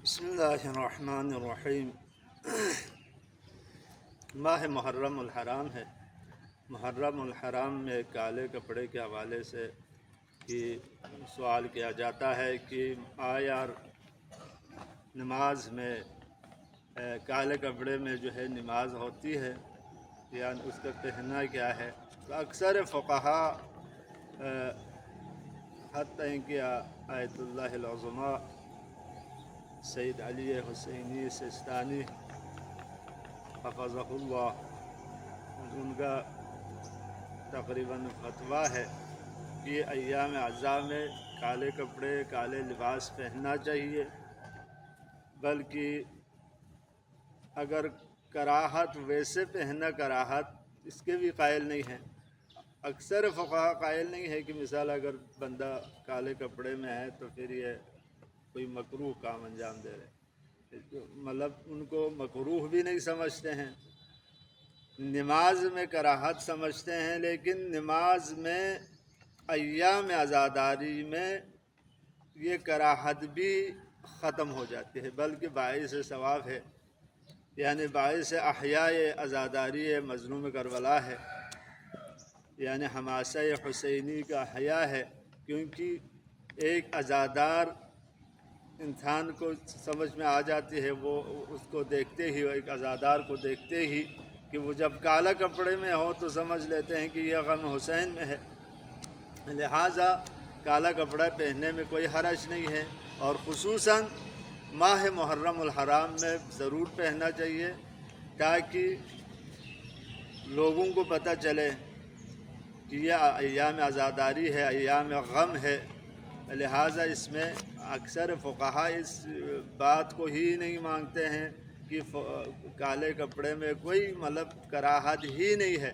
بسم اللہ الرحمن الرحیم۔ ماہ محرم الحرام ہے۔ محرم الحرام میں کالے کپڑے کے حوالے سے سوال کیا جاتا ہے کہ آیا نماز میں کالے کپڑے میں جو ہے نماز ہوتی ہے یا اس کا پہننا کیا ہے؟ تو اکثر فقہا حتیٰ کہ آیت اللہ العظمیٰ سید علی حسینی سستانی حفظہ اللہ، ان کا تقریباً فتویٰ ہے کہ ایام اعضاء میں کالے کپڑے کالے لباس پہننا چاہیے، بلکہ اگر کراہت ویسے پہننا کراہت اس کے بھی قائل نہیں ہیں۔ اکثر فقہا قائل نہیں ہے کہ مثال اگر بندہ کالے کپڑے میں ہے تو پھر یہ کوئی مکروہ کام انجام دے رہے، مطلب ان کو مکروہ بھی نہیں سمجھتے ہیں، نماز میں کراہت سمجھتے ہیں، لیکن نماز میں ایام عزاداری میں یہ کراہت بھی ختم ہو جاتی ہے، بلکہ باعث ثواب ہے، یعنی باعث احیاء عزاداری مظلوم کربلا ہے، یعنی حماسہ حسینی کا احیاء ہے، کیونکہ ایک عزادار انسان کو سمجھ میں آ جاتی ہے، وہ اس کو دیکھتے ہی، ایک عزادار کو دیکھتے ہی کہ وہ جب کالا کپڑے میں ہو تو سمجھ لیتے ہیں کہ یہ غم حسین میں ہے، لہٰذا کالا کپڑا پہننے میں کوئی حرج نہیں ہے، اور خصوصاً ماہ محرم الحرام میں ضرور پہننا چاہیے تاکہ لوگوں کو پتہ چلے کہ یہ ایام عزاداری ہے، ایام غم ہے، لہٰذا اس میں اکثر فقہا اس بات کو ہی نہیں مانتے ہیں کہ کالے کپڑے میں کوئی مطلب کراہت ہی نہیں ہے۔